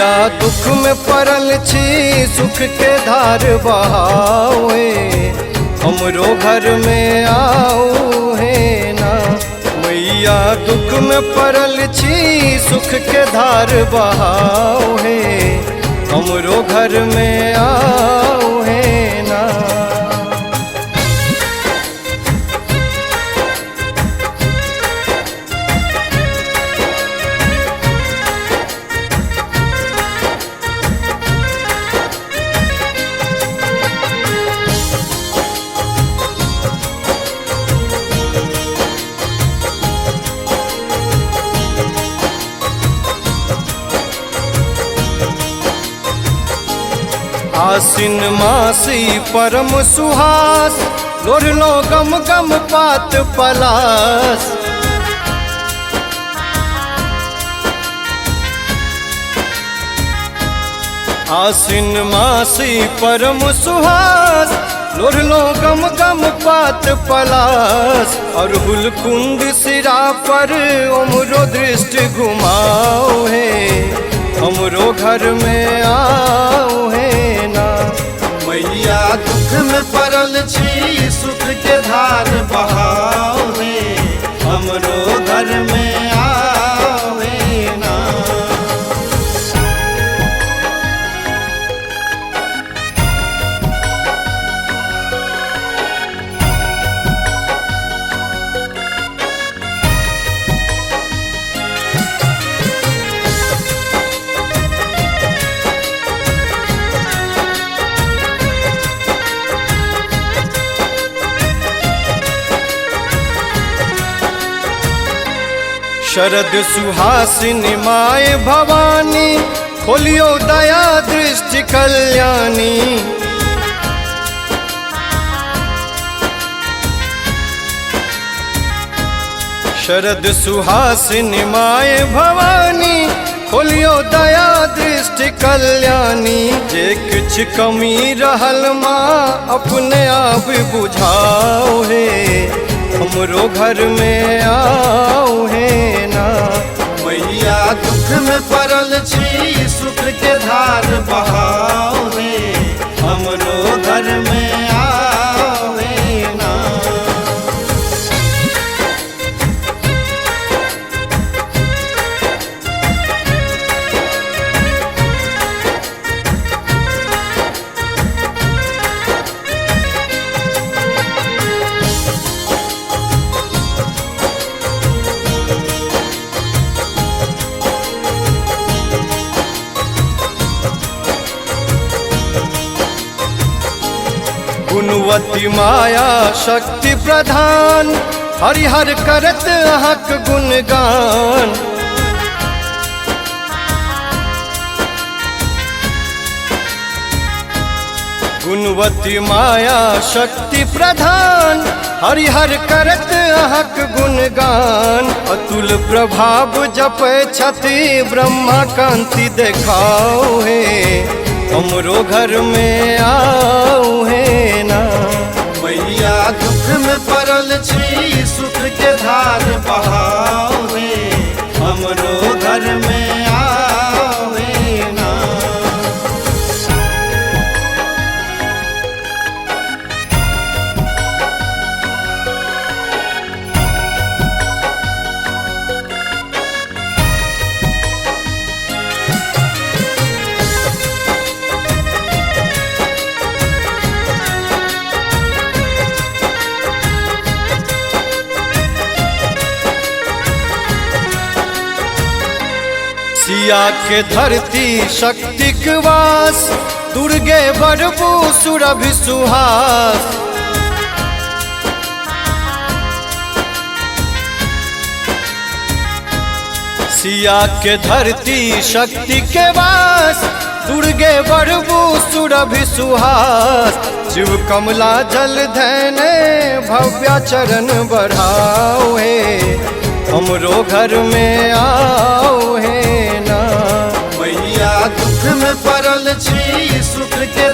मैया दुख में पड़ल छी सुख के धार बहाओ हमरो घर में आओ है ना। मैया दुख में पड़ल छी सुख के धार बहाओ है हमरो घर में आओ है ना। आसिन मासी परम सुहास लोढ़लो गम गम पात पलास। आसिन मासी परम सुहास लोढ़लो गम गम पात पलास। और हुलकुंद सिरा पर उमरो दृष्टि घुमाओ है हमरो घर में आओ है ना। मैया दुख में पड़ल छी सुख के धार बहाओ है हमरो घर में आओ है ना। शरद सुहासिनी माय भवानी खोलियो दया दृष्टि कल्याणी। शरद सुहासिनी माय भवानी खोलियो दया दृष्टि कल्याणी। जे कुछ कमी रहल माँ अपने आप बुझाओ है हमरो घर में आओ है ना। मैया दुख में पड़ल छी सुख के धार बहाओ है हमरो घर में आओ है ना। गुणवती माया शक्ति प्रधान हरिहर करत अहक गुणगान। गुणवती माया शक्ति प्रधान हरिहर करत अहक गुणगान। अतुल प्रभाव जपै छथि ब्रह्मा कांति देखाओ है हमरो घर में आओ है ना। मैया दुख में पड़ल छी सुख के धार बहाओ है हमरो घर में आओ है ना। सिया के धरती शक्ति के वास दुर्गे बरबू सुरभि सुहास। सिया के धरती शक्ति के वास दुर्गे बरबू सुरभि सुहास। शिव कमला जल धैने भव्य चरण बढ़ाओ है हमरो घर में आओ है ना। मैया दुख में पड़ल छी सुख के